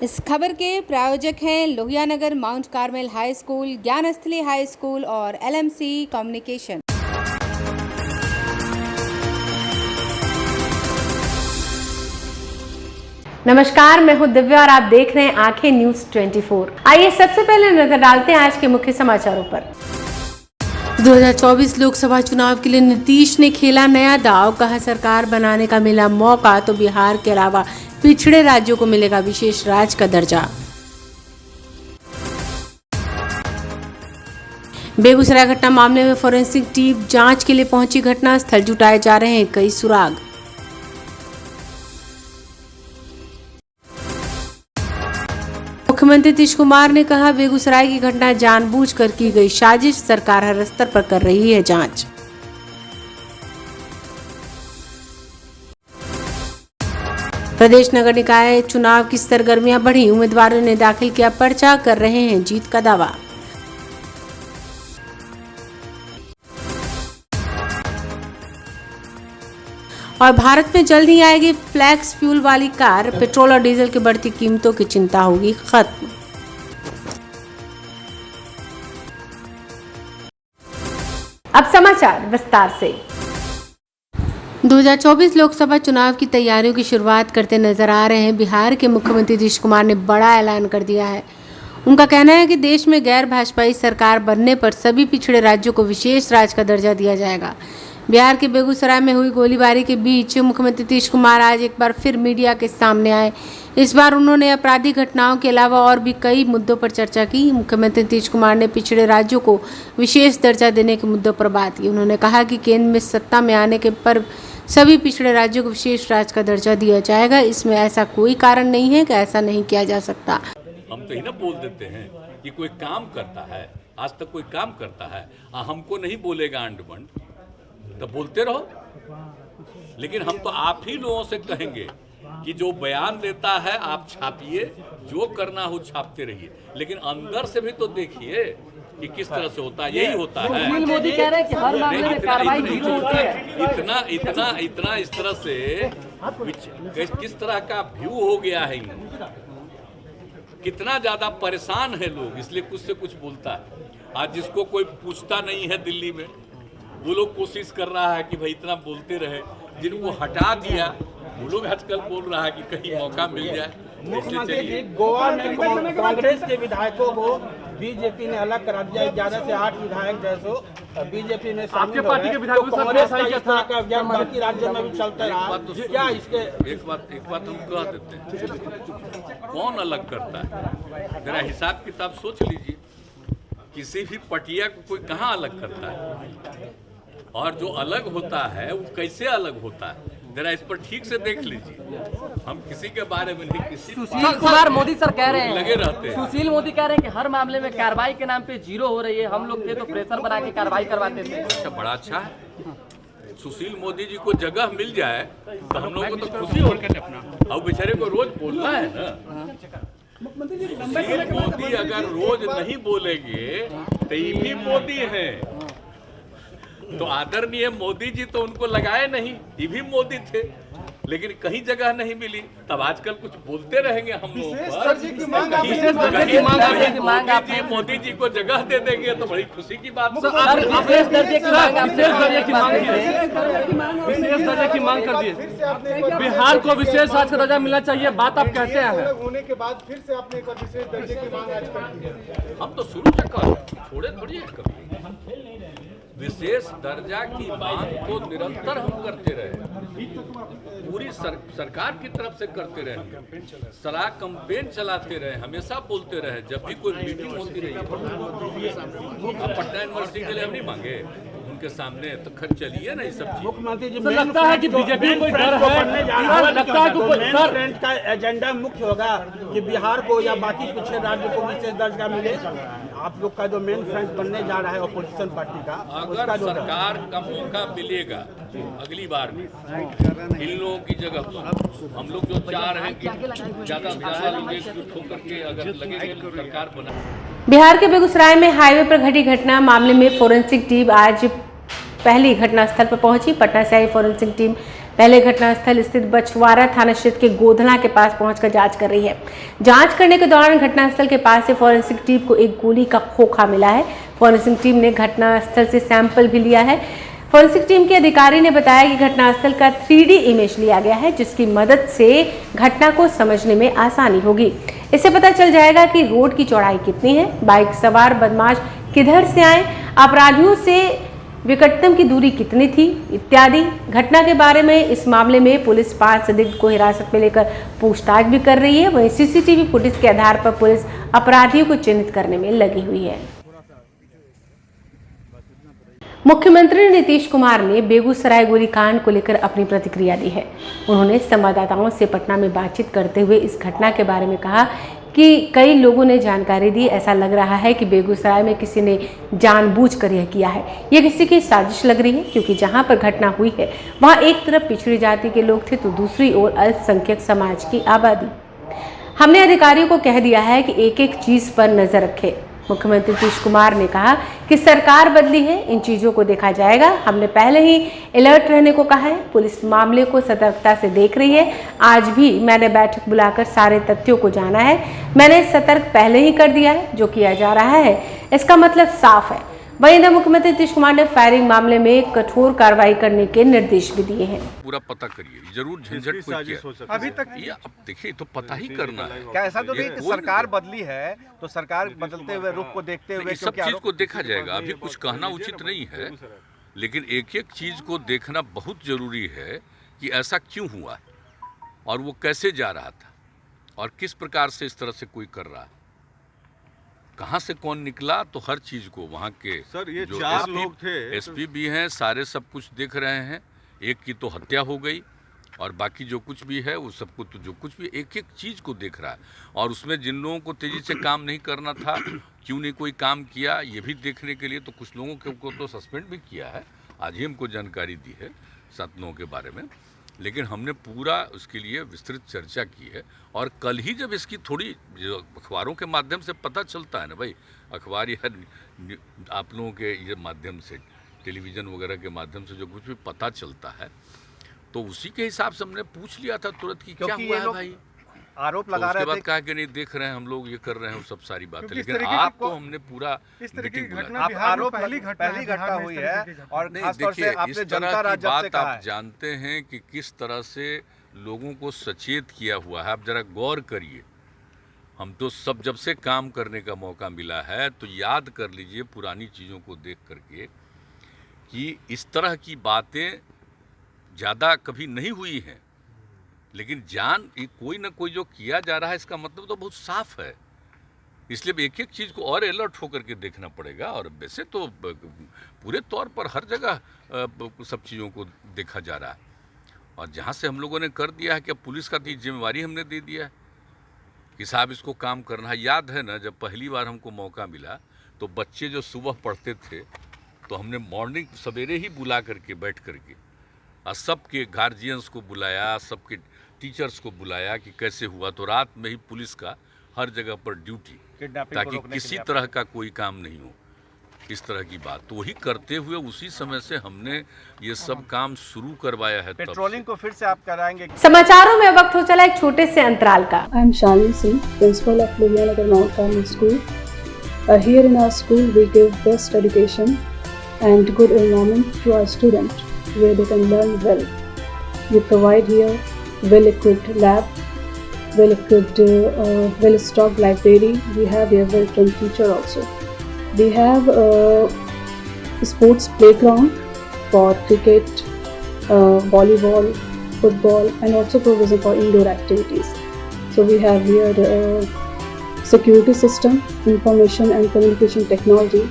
इस खबर के प्रायोजक हैं Lohia Nagar Mount Carmel high school, Gyansthali high school और LMC कम्युनिकेशन। नमस्कार, मैं हूं दिव्या और आप देख रहे हैं आंखें न्यूज 24। आइए सबसे पहले नजर डालते हैं आज के मुख्य समाचारों पर। 2024 लोकसभा चुनाव के लिए नीतीश ने खेला नया दांव, कहा सरकार बनाने का मिला मौका तो बिहार के अलावा पिछड़े राज्यों को मिलेगा विशेष राज्य का दर्जा। बेगूसराय घटना मामले में फोरेंसिक टीम जांच के लिए पहुंची, घटना स्थल जुटाए जा रहे हैं कई सुराग। मुख्यमंत्री नीतीश कुमार ने कहा बेगूसराय की घटना जानबूझकर की गई साजिश, सरकार हर स्तर पर कर रही है जांच। प्रदेश नगर निकाय चुनाव की सरगर्मियां बढ़ी, उम्मीदवारों ने दाखिल किया पर्चा, कर रहे हैं जीत का दावा। और भारत में जल्द ही आएगी फ्लैक्स फ्यूल वाली कार, पेट्रोल और डीजल की बढ़ती कीमतों की चिंता होगी खत्म। अब समाचार विस्तार से। 2024 लोकसभा चुनाव की तैयारियों की शुरुआत करते नजर आ रहे हैं बिहार के मुख्यमंत्री नीतीश कुमार ने बड़ा ऐलान कर दिया है। उनका कहना है कि देश में गैर भाजपाई सरकार बनने पर सभी पिछड़े राज्यों को विशेष राज्य का दर्जा दिया जाएगा। बिहार के बेगूसराय में हुई गोलीबारी के बीच मुख्यमंत्री नीतीश कुमार आज एक बार फिर मीडिया के सामने आए। इस बार उन्होंने आपराधिक घटनाओं के अलावा और भी कई मुद्दों पर चर्चा की। मुख्यमंत्री नीतीश कुमार ने पिछड़े राज्यों को विशेष दर्जा देने के मुद्दों पर बात की। उन्होंने कहा कि केंद्र में सत्ता में आने के पर सभी पिछड़े राज्यों को विशेष राज्य का दर्जा दिया जाएगा। इसमें ऐसा कोई कारण नहीं है कि ऐसा नहीं किया जा सकता। हम तो ही ना बोल देते हैं कि कोई काम करता है, आज तक कोई काम करता है, हमको नहीं बोलेगा अंड बंड, तो बोलते रहो। लेकिन हम तो आप ही लोगों से कहेंगे कि जो बयान देता है आप छापिए, जो करना हो छापते रहिए, लेकिन अंदर से भी तो देखिए कि किस तरह से होता है। यही होता है। मोदी कह रहे हैं कि हर मामले में कार्रवाई जीरो होती है। इतना इस तरह से किस तरह का व्यू हो गया है, कितना ज्यादा परेशान है लोग, इसलिए कुछ से कुछ बोलता है। आज जिसको कोई पूछता नहीं है दिल्ली में, वो लोग कोशिश कर रहा है कि भाई इतना बोलते रहे। जिनको हटा दिया वो लोग आजकल बोल रहा है कि कहीं मौका मिल जाए। मुख्यमंत्री जी, गोवा में कांग्रेस के विधायकों को बीजेपी ने अलग करा दिया। 11 से 8 विधायक जैसो बीजेपी में आपके पार्टी के विधायकों से कांग्रेस का इस तरह का अभियान बाकी राज्यों में भी चलता रहा। क्या इसके एक बात हम कह देते हैं, कौन अलग करता है? जरा हिसाब किताब सोच लीजिए। किसी भी पटिया को कोई कहाँ अलग करता है, और जो अलग होता है वो कैसे अलग होता है, जरा इस पर ठीक से देख लीजिए। हम किसी के बारे में नहीं, किसी सुशील कुमार मोदी सर कह रहे हैं, लगे रहते हैं। सुशील मोदी कह रहे हैं कि हर मामले में कार्रवाई के नाम पे जीरो हो रही है। हम लोग थे तो प्रेशर बना के कार्रवाई करवाते थे। अच्छा, बड़ा अच्छा है। सुशील मोदी जी को जगह मिल जाए तो हम लोग को तो खुशी हो। अब बेचारे को रोज बोलना है ना। सुशील मोदी अगर रोज नहीं बोलेंगे तो ये भी मोदी है, तो आदरणीय मोदी जी तो उनको लगाए नहीं, ये भी मोदी थे, लेकिन कहीं जगह नहीं मिली। तब आजकल कुछ बोलते रहेंगे हम लोग। मोदी जी को जगह दे देंगे तो बड़ी खुशी की बात। विशेष दर्जे की मांग कर दिए। बिहार को विशेष राज्य का दर्जा मिलना चाहिए, बात आप कहते हैं। होने के बाद फिर से आपने एक बार विशेष दर्जे की मांग आज कर दी है। हम तो शुरू से कर छोड़े थोड़ी है कभी। विशेष दर्जा की मांग तो निरंतर हम करते रहे, पूरी सरकार की तरफ से करते रहे, सारा कैंपेन चलाते रहे, हमेशा बोलते रहे। जब भी कोई मीटिंग होती रही है, अब पटना यूनिवर्सिटी के लिए हम नहीं मांगे उनके सामने, तो खर्च चलिए ना ये सब चीज। मुख्यमंत्री जी, लगता है कि बीजेपी कोई डर है, लगता है कि फ्रंट का एजेंडा मुख्य होगा कि बिहार को या बाकी पिछड़े राज्यों को विशेष दर्जा मिले। आप लोग का जो मेन फ्रंट बनने जा रहा है अपोजिशन पार्टी का, अगर सरकार का मौका मिलेगा अगली बार में इन लोगों की जगह पर, हम लोग जो चाह रहे हैं कि ज्यादा से ज्यादा लोग एकजुट होकर के अगर लगेंगे सरकार बना। बिहार के बेगूसराय में हाईवे पर घटी घटना मामले में फोरेंसिक टीम आज पहली घटनास्थल पर पहुंची। पटना से आई फोरेंसिक टीम पहले घटनास्थल स्थित बछवाड़ा थाना क्षेत्र के गोधना के पास पहुंचकर जांच कर रही है। जांच करने के दौरान घटनास्थल के पास से फॉरेंसिक टीम को एक गोली का खोखा मिला है। फॉरेंसिक टीम ने घटनास्थल से सैंपल भी लिया है। फॉरेंसिक टीम के अधिकारी ने बताया कि घटनास्थल का 3D इमेज लिया गया है, जिसकी मदद से घटना को समझने में आसानी होगी। इससे पता चल जाएगा कि रोड की चौड़ाई कितनी है, बाइक सवार बदमाश किधर से आए, अपराधियों से निकटतम की दूरी कितनी थी इत्यादि। घटना के बारे में इस मामले में पुलिस 5 संदिग्ध को हिरासत में लेकर पूछताछ भी कर रही है। वहीं CCTV फुटेज के आधार पर पुलिस अपराधियों को चिन्हित करने में लगी हुई है। मुख्यमंत्री नीतीश कुमार ने बेगूसराय गोलीकांड को लेकर अपनी प्रतिक्रिया दी है। उन्होंने संवाददाताओं से पटना में बातचीत करते हुए इस घटना के बारे में कहा कि कई लोगों ने जानकारी दी। ऐसा लग रहा है कि बेगूसराय में किसी ने जानबूझकर यह किया है। यह किसी की साजिश लग रही है, क्योंकि जहां पर घटना हुई है वहां एक तरफ पिछड़ी जाति के लोग थे तो दूसरी ओर अल्पसंख्यक समाज की आबादी। हमने अधिकारियों को कह दिया है कि एक एक चीज पर नजर रखें। मुख्यमंत्री नीतीश कुमार ने कहा कि सरकार बदली है, इन चीजों को देखा जाएगा। हमने पहले ही अलर्ट रहने को कहा है। पुलिस मामले को सतर्कता से देख रही है। आज भी मैंने बैठक बुलाकर सारे तथ्यों को जाना है। मैंने सतर्क पहले ही कर दिया है। जो किया जा रहा है इसका मतलब साफ है। वहीं इधर मुख्यमंत्री नीतीश कुमार ने फायरिंग मामले में कठोर कार्रवाई करने के निर्देश भी दिए हैं। पूरा पता करिए, जरूर झंझट कोई किया अभी तक ये अब देखिए तो पता ही करना है। क्या ऐसा तो नहीं कि सरकार बदली है तो सरकार बदलते हुए रुख को देखते हुए सब चीज को देखा जाएगा। अभी कुछ कहना उचित नहीं है, लेकिन एक एक चीज को देखना बहुत जरूरी है कि ऐसा क्यों हुआ और वो कैसे जा रहा था और किस प्रकार से इस तरह से कोई कर रहा है, कहाँ से कौन निकला। तो हर चीज को वहाँ के सर ये जो 4 लोग थे, SP भी हैं, सारे सब कुछ देख रहे हैं। एक की तो हत्या हो गई और बाकी जो कुछ भी है वो सब कुछ, तो जो कुछ भी एक एक चीज को देख रहा है। और उसमें जिन लोगों को तेजी से काम नहीं करना था, क्यों नहीं कोई काम किया, ये भी देखने के लिए तो कुछ लोगों को तो सस्पेंड भी किया है। आज ही हमको जानकारी दी है 7 लोगों के बारे में। लेकिन हमने पूरा उसके लिए विस्तृत चर्चा की है। और कल ही जब इसकी थोड़ी जो अखबारों के माध्यम से पता चलता है ना भाई, अखबार या आप लोगों के ये माध्यम से, टेलीविज़न वगैरह के माध्यम से जो कुछ भी पता चलता है, तो उसी के हिसाब से हमने पूछ लिया था तुरंत कि क्या हुआ है भाई। आरोप तो लगा उसके रहे बाद थे कहा कि नहीं देख रहे हैं हम लोग, ये कर रहे हैं, वो सब सारी बात है। लेकिन आपको हमने पूरा मीटिंग बुलाया। आरोप पहली घटना हुई है और खासतौर से आपने इस जनता तरह की राज्य से बात कहा आप है। जानते हैं कि किस तरह से लोगों को सचेत किया हुआ है। आप जरा गौर करिए। हम तो सब जब से काम करने का मौका मिला है तो याद कर लीजिए पुरानी चीज़ों को देख करके कि इस तरह की बातें ज़्यादा कभी नहीं हुई हैं। लेकिन कोई ना कोई जो किया जा रहा है इसका मतलब तो बहुत साफ है। इसलिए एक एक चीज़ को और अलर्ट होकर के देखना पड़ेगा। और वैसे तो पूरे तौर पर हर जगह सब चीज़ों को देखा जा रहा है। और जहाँ से हम लोगों ने कर दिया है कि अब पुलिस का भी जिम्मेवारी हमने दे दिया है कि साहब इसको काम करना है। याद है ना, जब पहली बार हमको मौका मिला तो बच्चे जो सुबह पढ़ते थे तो हमने मॉर्निंग सवेरे ही बुला करके बैठ करके और सबके गार्जियंस को बुलाया, सबके टीचर्स को बुलाया कि कैसे हुआ। तो रात में ही पुलिस का हर जगह पर ड्यूटी, ताकि किसी तरह का कोई काम नहीं हो, इस तरह की बात। तो वही करते हुए उसी समय से हमने ये सब काम शुरू करवाया है। पेट्रोलिंग को फिर से आप कराएंगे। समाचारों में वक्त हो चला एक छोटे से अंतराल का। I am Shalini Singh, principal of Luhianagar Mount Carmel School. Here in our school, we give best education and good environment to our students, where they can learn well. We provide here well-equipped lab, well-equipped, well-stocked library. We have here well-trained teacher also. We have a sports playground for cricket, volleyball, football, and also provision for indoor activities. So we have here security system, information and communication technology.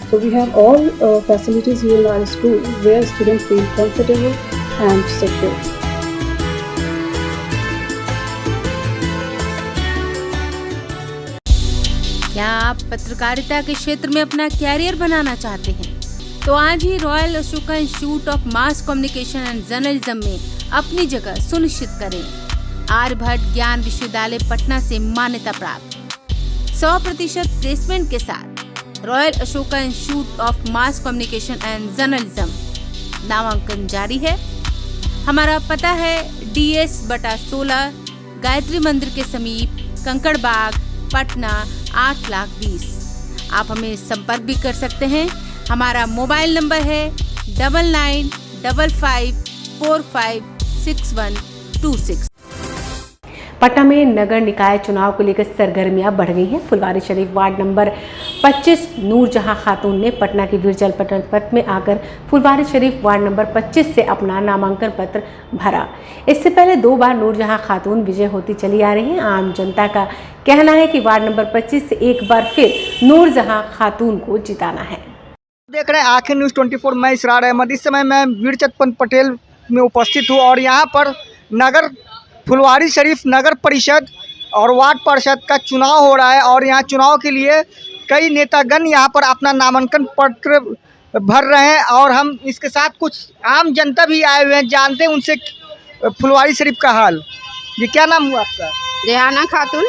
So we have all facilities here in our school where students feel comfortable and secure. क्या आप पत्रकारिता के क्षेत्र में अपना career बनाना चाहते हैं? तो आज ही Royal Ashoka Institute of Mass Communication and Journalism में अपनी जगह सुनिश्चित करें। आर्यभट्ट ज्ञान विश्वविद्यालय पटना से मान्यता प्राप्त 100% प्लेसमेंट के साथ royal Ashoka Institute of Mass Communication and journalism नामांकन जारी है। हमारा पता है DS/16 गायत्री मंदिर के समीप, कंकड़ बाग, पटना 8,20,000। आप हमें संपर्क भी कर सकते हैं। हमारा मोबाइल नंबर है 9955456126। पटना में नगर निकाय चुनाव को लेकर सरगर्मियां बढ़ गई हैं। फुलवारी शरीफ वार्ड नंबर 25 नूरजहां खातून ने पटना की वीर जलपतन पथ में आकर फुलवारी शरीफ वार्ड नंबर 25 से अपना नामांकन पत्र भरा। इससे पहले 2 बार नूरजहां खातून विजय होती चली आ रही हैं। आम जनता का कहना है कि वार्ड नंबर 25 से एक बार फिर नूरजहां खातून को जिताना है। देख रहे हैं आखिर न्यूज़ 24, मैं इसरार अहमद। इस समय मैं वीर चलपत पटेल में उपस्थित हूँ और यहाँ पर फुलवारी शरीफ नगर परिषद और वार्ड परिषद का चुनाव हो रहा है और यहाँ चुनाव के लिए कई नेतागण यहाँ पर अपना नामांकन पत्र भर रहे हैं और हम इसके साथ कुछ आम जनता भी आए हुए हैं, जानते हैं उनसे फुलवारी शरीफ का हाल। जी क्या नाम हुआ आपका? रेहाना खातून।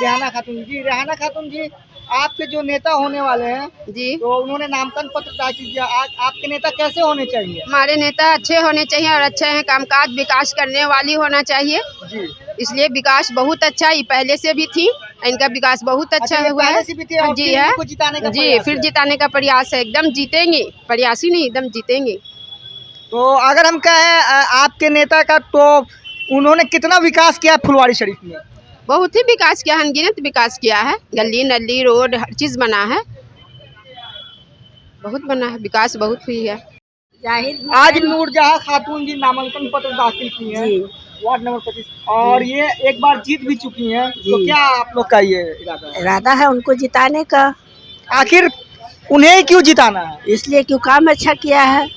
रेहाना खातून जी। रेहाना खातून जी, आपके जो नेता होने वाले हैं जी, तो उन्होंने नामांकन पत्र दाखिल किया। आज आपके नेता कैसे होने चाहिए? हमारे नेता अच्छे होने चाहिए और अच्छे हैं, कामकाज विकास करने वाली होना चाहिए जी। इसलिए विकास बहुत अच्छा ही पहले से भी थी, इनका विकास बहुत अच्छा हुआ है जी है जिताने का जी। फिर जिताने का प्रयास है, एकदम जीतेंगे, प्रयासी नहीं एकदम जीतेंगे। तो अगर हम कहें आपके नेता का, तो उन्होंने कितना विकास किया है फुलवारी शरीफ में? बहुत ही विकास किया है, अनगिनत विकास किया है। गली नली रोड हर चीज बना है, बहुत बना है, विकास बहुत हुई है। आज नूरजहां खातून जी नामांकन पत्र दाखिल की हैं वार्ड नंबर 25 और ये एक बार जीत भी चुकी हैं, तो क्या आप लोग का ये इरादा है उनको जिताने का? आखिर उन्हें क्यों जिताना है? इसलिए क्यों काम अच्छा किया है,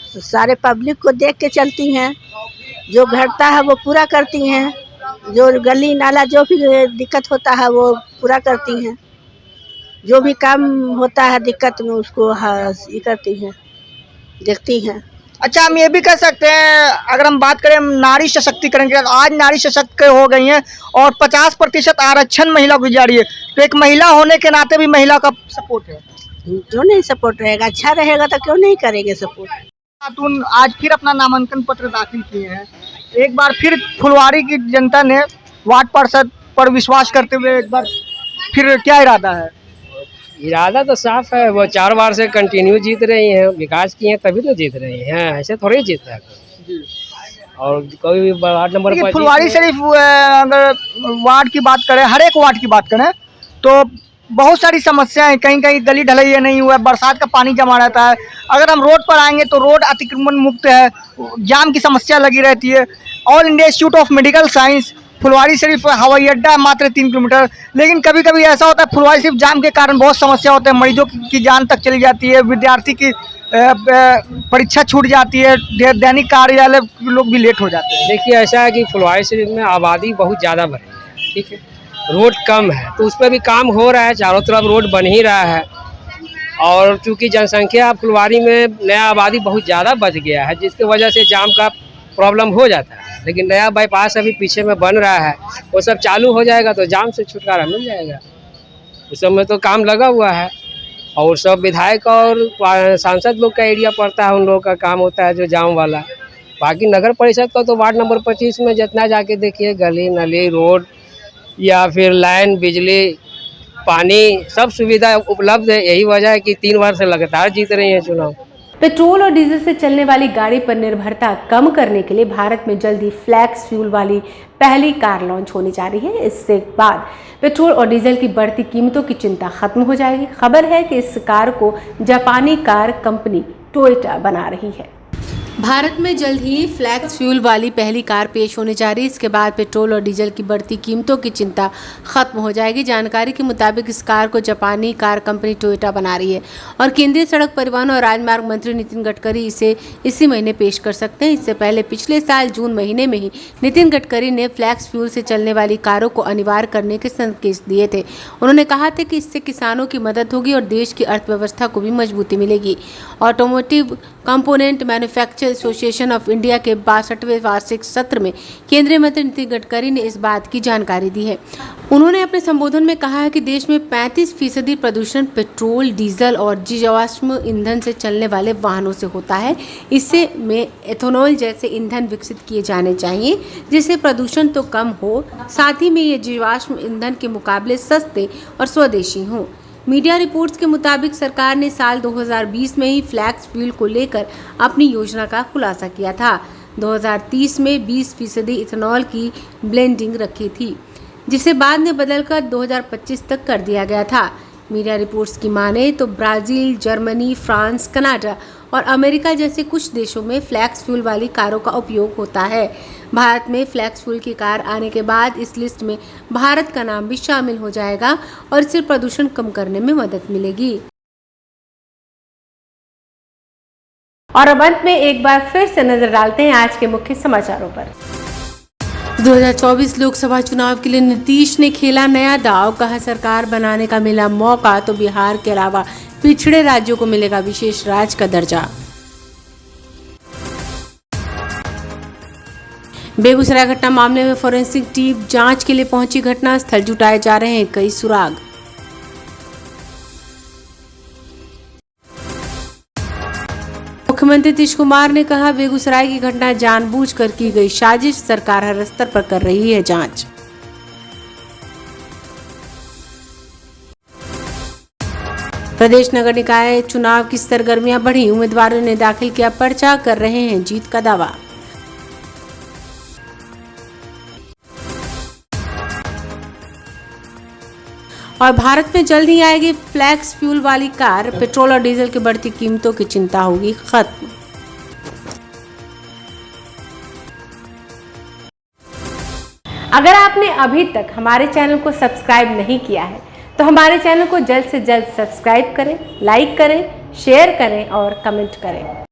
सारे पब्लिक को देख के चलती हैं, जो घटता है वो पूरा करती हैं, जो गली नाला जो भी दिक्कत होता है वो पूरा करती हैं, जो भी काम होता है दिक्कत में उसको ये करती हैं, देखती हैं। अच्छा, हम ये भी कह सकते हैं, अगर हम बात करें नारी सशक्तिकरण की, आज नारी सशक्त हो गई हैं और 50% आरक्षण महिला को जा रही है, तो एक महिला होने के नाते भी महिला का सपोर्ट है। क्यों नहीं सपोर्ट रहेगा? अच्छा रहेगा तो क्यों नहीं करेंगे सपोर्ट। खातून आज फिर अपना नामांकन पत्र दाखिल किए हैं। एक बार फिर फुलवारी की जनता ने वार्ड पार्षद पर विश्वास करते हुए एक बार फिर क्या इरादा है? इरादा तो साफ है, वो 4 बार से कंटिन्यू जीत रही हैं, विकास किए हैं तभी तो जीत रही हैं, ऐसे थोड़ी जीत है। और कोई भी वार्ड नंबर फुलवारी शरीफ अगर वार्ड की बात करें, हर एक वार्ड की बात करें तो बहुत सारी समस्याएं, कहीं कहीं गली ढलैया नहीं हुआ है, बरसात का पानी जमा रहता है। अगर हम रोड पर आएंगे तो रोड अतिक्रमण मुक्त है, जाम की समस्या लगी रहती है। All India Institute of Medical Science Phulwari Sharif हवाई अड्डा मात्र 3 किलोमीटर, लेकिन कभी कभी ऐसा होता है फुलवारी शरीफ जाम के कारण बहुत समस्या होता है, मरीजों की जान तक चली जाती है, विद्यार्थी की परीक्षा छूट जाती है, दैनिक कार्यालय लोग भी लेट हो जाते हैं। देखिए ऐसा है कि फुलवारी शरीफ में आबादी बहुत ज़्यादा बढ़ी है, ठीक है, रोड कम है, तो उस पर भी काम हो रहा है, चारों तरफ रोड बन ही रहा है। और चूँकि जनसंख्या फुलवारी में नया आबादी बहुत ज़्यादा बढ़ गया है, जिसकी वजह से जाम का प्रॉब्लम हो जाता है। लेकिन नया बाईपास अभी पीछे में बन रहा है, वो सब चालू हो जाएगा तो जाम से छुटकारा मिल जाएगा। उस सब में तो काम लगा हुआ है और सब विधायक और सांसद लोग का एरिया पड़ता है, उन लोगों का काम होता है जो जाम वाला। बाकी नगर परिषद का तो वार्ड नंबर 25 में जितना जाके देखिए, गली नली रोड या फिर लाइन बिजली पानी सब सुविधा उपलब्ध है। यही वजह है कि 3 बार से लगातार जीत रही है चुनाव। पेट्रोल और डीजल से चलने वाली गाड़ी पर निर्भरता कम करने के लिए भारत में जल्द ही फ्लैक्स फ्यूल वाली पहली कार लॉन्च होने जा रही है। इससे बाद पेट्रोल और डीजल की बढ़ती कीमतों की चिंता खत्म हो जाएगी। खबर है कि इस कार को जापानी कार कंपनी टोयोटा बना रही है। भारत में जल्द ही फ्लैक्स फ्यूल वाली पहली कार पेश होने जा रही है। इसके बाद पेट्रोल और डीजल की बढ़ती कीमतों की चिंता खत्म हो जाएगी। जानकारी के मुताबिक इस कार को जापानी कार कंपनी टोयोटा बना रही है और केंद्रीय सड़क परिवहन और राजमार्ग मंत्री नितिन गडकरी इसे इसी महीने पेश कर सकते हैं। इससे पहले पिछले साल जून महीने में ही नितिन गडकरी ने फ्लैक्स फ्यूल से चलने वाली कारों को अनिवार्य करने के संकेत दिए थे। उन्होंने कहा था कि इससे किसानों की मदद होगी और देश की अर्थव्यवस्था को भी मजबूती मिलेगी। Automotive component manufacture commercial association of India के 62वें वार्षिक सत्र में केंद्रीय मंत्री नितिन गडकरी ने इस बात की जानकारी दी है। उन्होंने अपने संबोधन में कहा है कि देश में 35% प्रदूषण पेट्रोल, डीजल और जीवाश्म ईंधन से चलने वाले वाहनों से होता है। इससे में एथेनॉल जैसे ईंधन विकसित किए जाने चाहिए जिससे प्रदूषण तो कम हो, साथ ही में ये जीवाश्म ईंधन के मुकाबले सस्ते और स्वदेशी हों। मीडिया रिपोर्ट्स के मुताबिक सरकार ने साल 2020 में ही फ्लैक्स फ्यूल को लेकर अपनी योजना का खुलासा किया था। 2030 में 20% इथेनॉल की ब्लेंडिंग रखी थी, जिसे बाद में बदलकर 2025 तक कर दिया गया था। मीडिया रिपोर्ट्स की माने तो ब्राजील, जर्मनी, फ्रांस, कनाडा और अमेरिका जैसे कुछ देशों में फ्लैक्स फ्यूल वाली कारों का उपयोग होता है। भारत में फ्लैक्स फ्यूल की कार आने के बाद इस लिस्ट में भारत का नाम भी शामिल हो जाएगा और इससे प्रदूषण कम करने में मदद मिलेगी। और अब अंत में एक बार फिर से नजर डालते हैं आज के मुख्य समाचारों पर। 2024 लोकसभा चुनाव के लिए नीतीश ने खेला नया दांव, कहा सरकार बनाने का मिला मौका तो बिहार के अलावा पिछड़े राज्यों को मिलेगा विशेष राज्य का दर्जा। बेगूसराय घटना मामले में फोरेंसिक टीम जांच के लिए पहुंची, घटनास्थल जुटाए जा रहे हैं कई सुराग। मुख्यमंत्री नीतीश कुमार ने कहा बेगूसराय की घटना जानबूझकर की गई साजिश, सरकार हर स्तर पर कर रही है जांच। प्रदेश नगर निकाय चुनाव की सरगर्मियां बढ़ी, उम्मीदवारों ने दाखिल किया पर्चा, कर रहे हैं जीत का दावा। और भारत में जल्द ही आएगी फ्लैक्स फ्यूल वाली कार, पेट्रोल और डीजल की बढ़ती कीमतों की चिंता होगी खत्म। अगर आपने अभी तक हमारे चैनल को सब्सक्राइब नहीं किया है तो हमारे चैनल को जल्द से जल्द सब्सक्राइब करें, लाइक करें, शेयर करें और कमेंट करें।